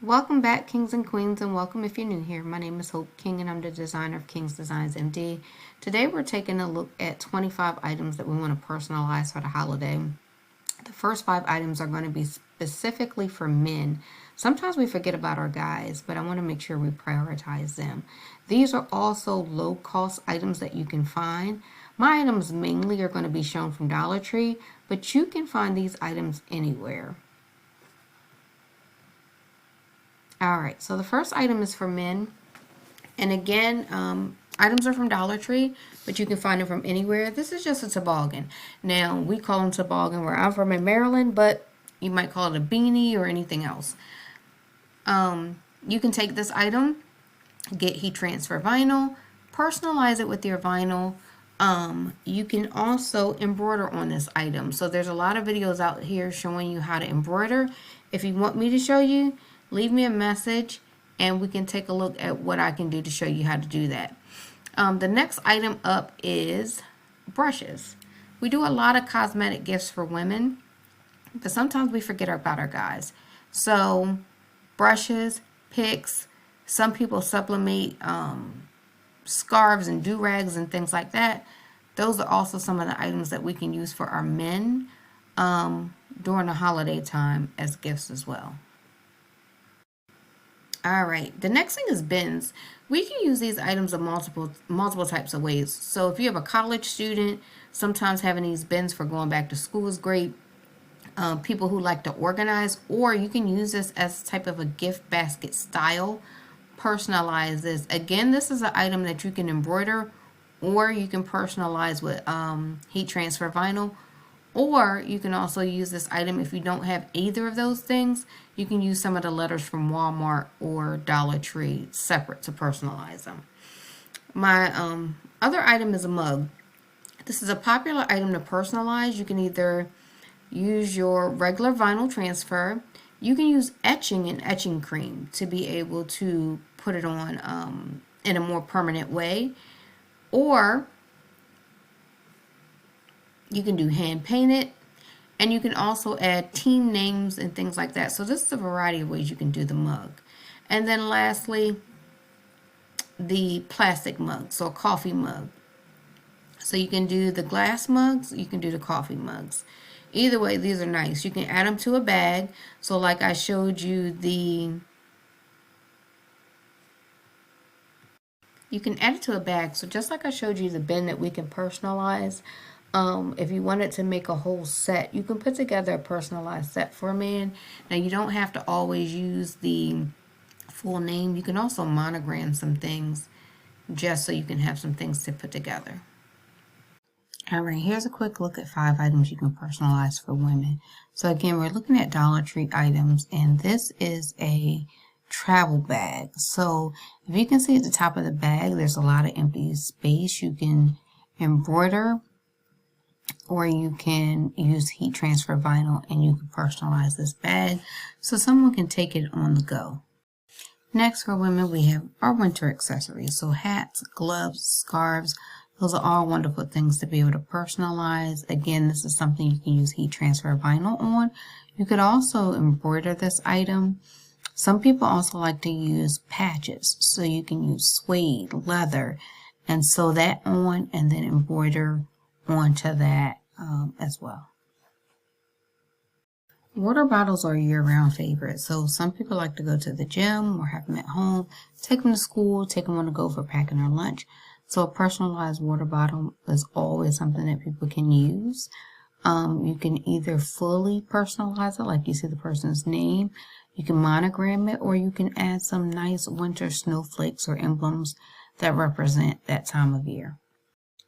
Welcome back, Kings and Queens, and welcome if you're new here. My name is Hope King, and I'm the designer of King's Designs MD. Today, we're taking a look at 25 items that we want to personalize for the holiday. The first 5 items are going to be specifically for men. Sometimes we forget about our guys, but I want to make sure we prioritize them. These are also low-cost items that you can find. My items mainly are going to be shown from Dollar Tree, but you can find these items anywhere. All right, so the first item is for men. And again, items are from Dollar Tree, but you can find them from anywhere. This is just a toboggan. Now, we call them toboggan where I'm from in Maryland, but you might call it a beanie or anything else. You can take this item, get heat transfer vinyl, personalize it with your vinyl. You can also embroider on this item. So there's a lot of videos out here showing you how to embroider. If you want me to show you, leave me a message and we can take a look at what I can do to show you how to do that. The next item up is brushes. We do a lot of cosmetic gifts for women, but sometimes we forget about our guys. So brushes, picks, some people sublimate scarves and do-rags and things like that. Those are also some of the items that we can use for our men during the holiday time as gifts as well. All right, the next thing is bins. We can use these items in multiple types of ways. So if you have a college student, sometimes having these bins for going back to school is great. People who like to organize, or you can use this as type of a gift basket style. Personalize this. Again, this is an item that you can embroider, or you can personalize with heat transfer vinyl. Or you can also use this item if you don't have either of those things. You can use some of the letters from Walmart or Dollar Tree separate to personalize them. My other item is a mug. This is a popular item to personalize. You can either use your regular vinyl transfer. You can use etching and etching cream to be able to put it on in a more permanent way. Or you can do hand painted, and you can also add team names and things like that. So this is a variety of ways you can do the mug. And then lastly, the plastic mug, so a coffee mug. So you can do the glass mugs, you can do the coffee mugs. Either way, these are nice. You can add them to a bag. So like I showed you you can add it to a bag. So just like I showed you the bin that we can personalize, if you wanted to make a whole set, you can put together a personalized set for a man. Now, you don't have to always use the full name. You can also monogram some things just so you can have some things to put together. All right, here's a quick look at 5 items you can personalize for women. So again, we're looking at Dollar Tree items, and this is a travel bag. So if you can see at the top of the bag, there's a lot of empty space. You can embroider, or you can use heat transfer vinyl and you can personalize this bag so someone can take it on the go. Next, for women, we have our winter accessories. So hats, gloves, scarves, those are all wonderful things to be able to personalize. Again, this is something you can use heat transfer vinyl on. You could also embroider this item. Some people also like to use patches. So you can use suede, leather, and sew that on and then embroider onto that as well. Water bottles are a year-round favorite. So some people like to go to the gym or have them at home, take them to school, take them on the go for packing their lunch. So a personalized water bottle is always something that people can use. You can either fully personalize it, like you see the person's name. You can monogram it, or you can add some nice winter snowflakes or emblems that represent that time of year.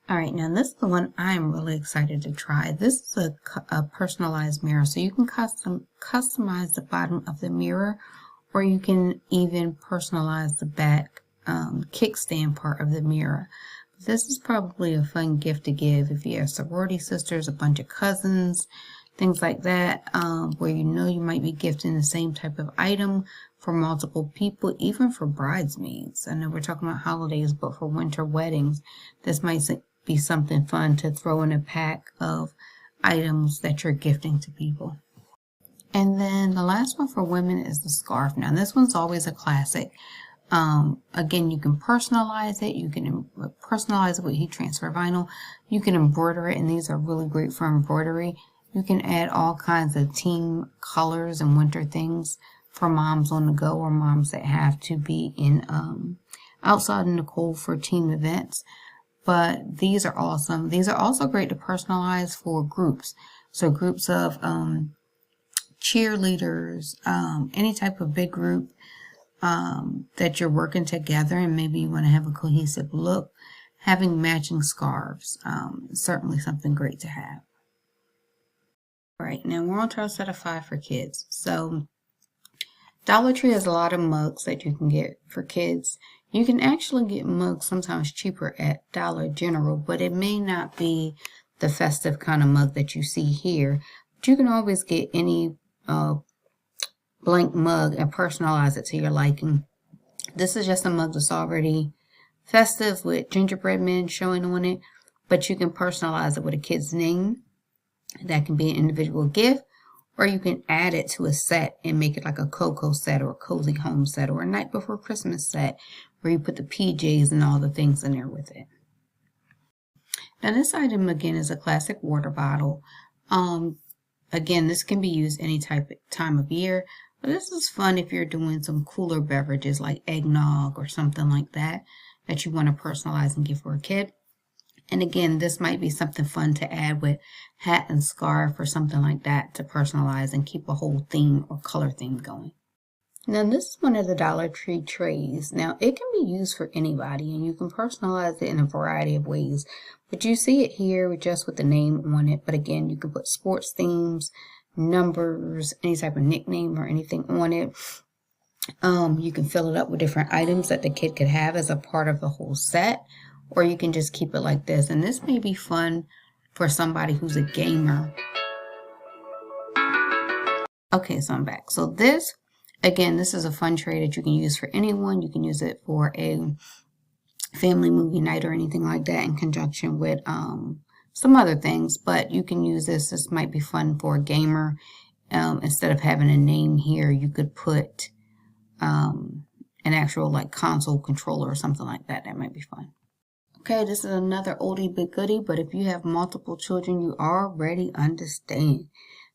All right, now this is the one I'm really excited to try. This is a personalized mirror. So you can customize the bottom of the mirror, or you can even personalize the back kickstand part of the mirror. This is probably a fun gift to give if you have sorority sisters, a bunch of cousins, things like that, where you know you might be gifting the same type of item for multiple people, even for bridesmaids. I know we're talking about holidays, but for winter weddings, this might be something fun to throw in a pack of items that you're gifting to people. And then the last one for women is the scarf. Now this one's always a classic. Again, you can personalize it. You can personalize it with heat transfer vinyl. You can embroider it, and these are really great for embroidery. You can add all kinds of team colors and winter things for moms on the go or moms that have to be in outside in the cold for team events. But these are awesome. These are also great to personalize for groups. So groups of cheerleaders, any type of big group that you're working together, and maybe you want to have a cohesive look. Having matching scarves, certainly something great to have. All right, now we're on to our set of 5 for kids. So Dollar Tree has a lot of mugs that you can get for kids. You can actually get mugs sometimes cheaper at Dollar General, but it may not be the festive kind of mug that you see here. But you can always get any blank mug and personalize it to your liking. This is just a mug that's already festive with gingerbread men showing on it, but you can personalize it with a kid's name. That can be an individual gift, or you can add it to a set and make it like a Cocoa set or a Cozy Home set or a Night Before Christmas set where you put the PJs and all the things in there with it. Now this item again is a classic water bottle. Again, this can be used any time of year, but this is fun if you're doing some cooler beverages like eggnog or something like that that you want to personalize and give for a kid. And again, this might be something fun to add with hat and scarf or something like that to personalize and keep a whole theme or color theme going. Now this is one of the Dollar Tree trays. Now it can be used for anybody and you can personalize it in a variety of ways. But you see it here just with the name on it. But again, you can put sports themes, numbers, any type of nickname or anything on it. You can fill it up with different items that the kid could have as a part of the whole set. Or you can just keep it like this. And this may be fun for somebody who's a gamer. Okay, so I'm back. So this, again, this is a fun tray that you can use for anyone. You can use it for a family movie night or anything like that in conjunction with some other things. But you can use this. This might be fun for a gamer. Instead of having a name here, you could put an actual like console controller or something like that. That might be fun. Okay, this is another oldie but goodie, but if you have multiple children, you already understand.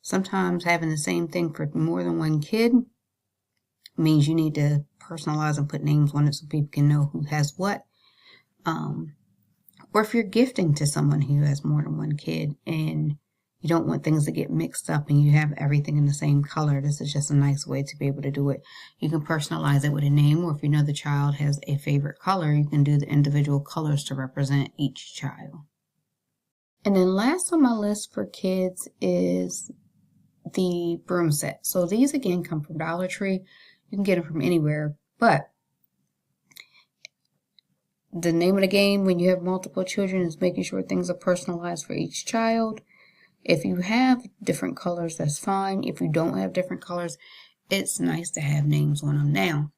Sometimes having the same thing for more than one kid means you need to personalize and put names on it so people can know who has what. Or if you're gifting to someone who has more than one kid and you don't want things to get mixed up and you have everything in the same color, this is just a nice way to be able to do it. You can personalize it with a name, or if you know the child has a favorite color, you can do the individual colors to represent each child. And then last on my list for kids is the broom set. So these again come from Dollar Tree. You can get them from anywhere, but the name of the game when you have multiple children is making sure things are personalized for each child. If you have different colors, that's fine. If you don't have different colors, it's nice to have names on them. Now,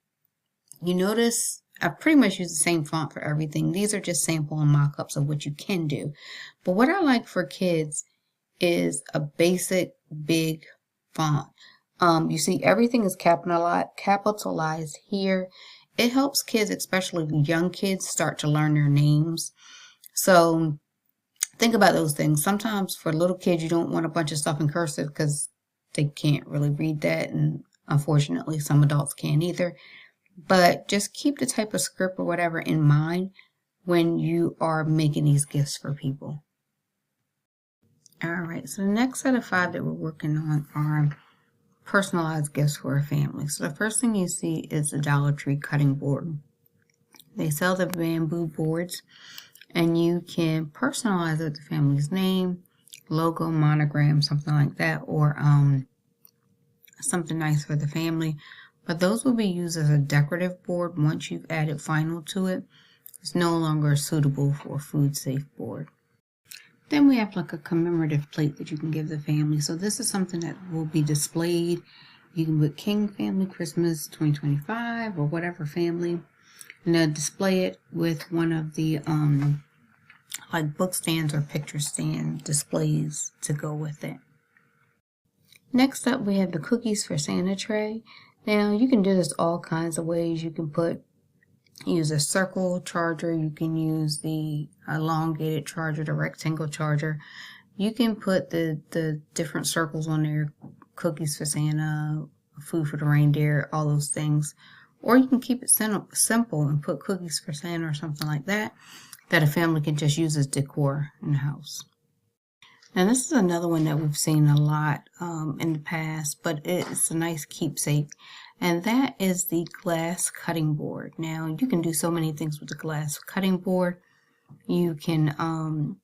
you notice I pretty much use the same font for everything. These are just sample and mock-ups of what you can do. But what I like for kids is a basic big font. You see everything is capitalized here. It helps kids, especially young kids, start to learn their names. So think about those things. Sometimes for little kids, you don't want a bunch of stuff in cursive because they can't really read that. And unfortunately, some adults can't either. But just keep the type of script or whatever in mind when you are making these gifts for people. All right, so the next set of 5 that we're working on are personalized gifts for a family. So the first thing you see is the Dollar Tree cutting board. They sell the bamboo boards, and you can personalize it with the family's name, logo, monogram, something like that, or something nice for the family. But those will be used as a decorative board once you've added vinyl to it. It's no longer suitable for a food safe board. Then we have like a commemorative plate that you can give the family. So this is something that will be displayed. You can put King Family Christmas 2025 or whatever family. And they'll display it with one of the like book stands or picture stand displays to go with it. Next up, we have the cookies for Santa tray. Now, you can do this all kinds of ways. You can use a circle charger. You can use the elongated charger, the rectangle charger. You can put the different circles on there, cookies for Santa, food for the reindeer, all those things. Or you can keep it simple and put cookies for Santa or something like that a family can just use as decor in the house. Now this is another one that we've seen a lot in the past, but it's a nice keepsake, and that is the glass cutting board. Now you can do so many things with the glass cutting board. You can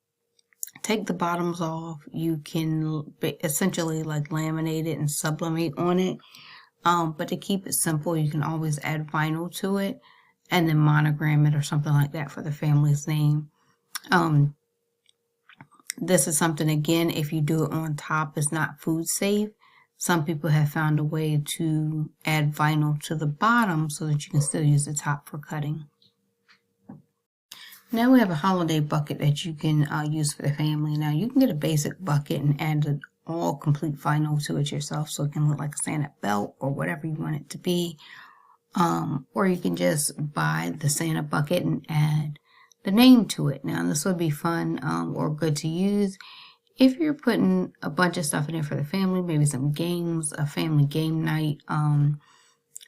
take the bottoms off. You can essentially like laminate it and sublimate on it. But to keep it simple, you can always add vinyl to it and then monogram it or something like that for the family's name. This is something, again, if you do it on top, it's not food safe. Some people have found a way to add vinyl to the bottom so that you can still use the top for cutting. Now we have a holiday bucket that you can use for the family. Now you can get a basic bucket and add an all complete vinyl to it yourself so it can look like a Santa belt or whatever you want it to be. Or you can just buy the Santa bucket and add the name to it. Now this would be fun or good to use if you're putting a bunch of stuff in there for the family, maybe some games, a family game night,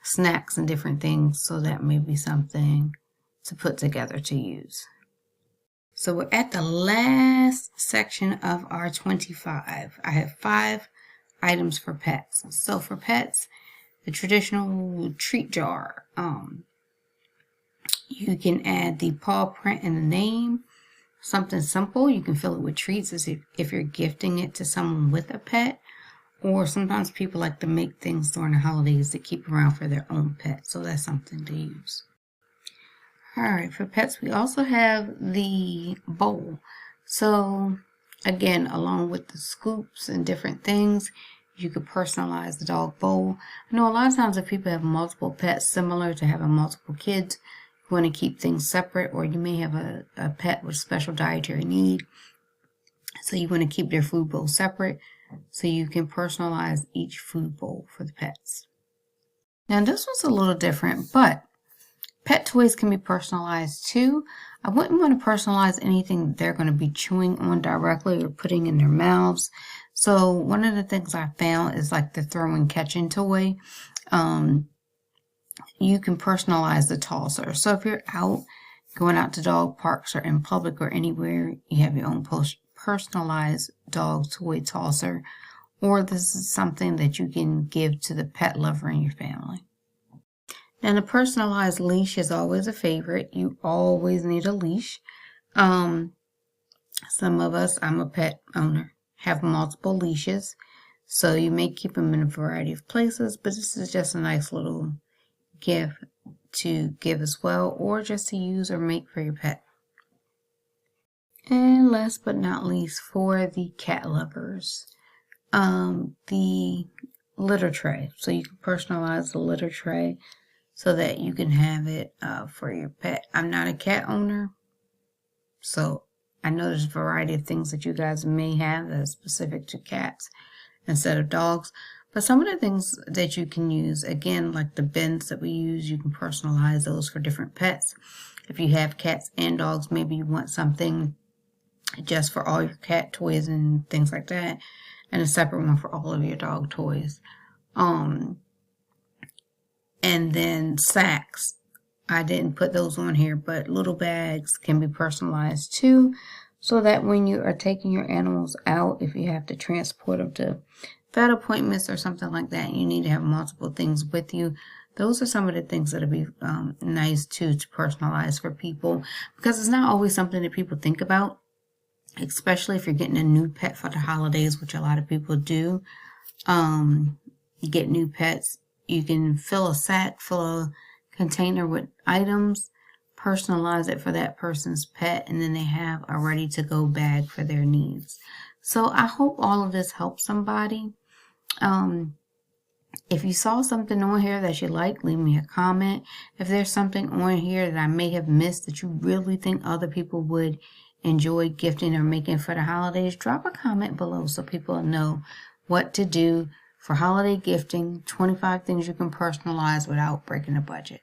snacks and different things. So that may be something to put together to use. So we're at the last section of our 25. I have 5 items for pets. So for pets, the traditional treat jar. You can add the paw print and the name. Something simple. You can fill it with treats as if you're gifting it to someone with a pet. Or sometimes people like to make things during the holidays to keep around for their own pet. So that's something to use. Alright, for pets, we also have the bowl. So, again, along with the scoops and different things, you could personalize the dog bowl. I know a lot of times if people have multiple pets, similar to having multiple kids, you want to keep things separate, or you may have a pet with special dietary need. So you want to keep their food bowl separate, so you can personalize each food bowl for the pets. Now this one's a little different, but pet toys can be personalized too. I wouldn't want to personalize anything they're going to be chewing on directly or putting in their mouths. So one of the things I found is like the throw and catching toy. You can personalize the tosser. So if you're going out to dog parks or in public or anywhere, you have your own personalized dog toy tosser. Or this is something that you can give to the pet lover in your family. Now, the personalized leash is always a favorite. You always need a leash. Some of us, I'm a pet owner, have multiple leashes. So you may keep them in a variety of places, but this is just a nice little gift to give as well, or just to use or make for your pet. And last but not least, for the cat lovers, the litter tray. So you can personalize the litter tray so that you can have it for your pet. I'm not a cat owner, so I know there's a variety of things that you guys may have that are specific to cats instead of dogs. But some of the things that you can use, again, like the bins that we use, you can personalize those for different pets. If you have cats and dogs, maybe you want something just for all your cat toys and things like that, and a separate one for all of your dog toys. And then sacks. I didn't put those on here, but little bags can be personalized too, so that when you are taking your animals out, if you have to transport them to vet appointments or something like that, you need to have multiple things with you. Those are some of the things that would be nice too to personalize for people, because it's not always something that people think about, especially if you're getting a new pet for the holidays, which a lot of people do. You get new pets, you can fill a container with items, personalize it for that person's pet, and then they have a ready-to-go bag for their needs. So I hope all of this helps somebody. If you saw something on here that you like, leave me a comment. If there's something on here that I may have missed that you really think other people would enjoy gifting or making for the holidays, drop a comment below so people know what to do for holiday gifting, 25 things you can personalize without breaking the budget.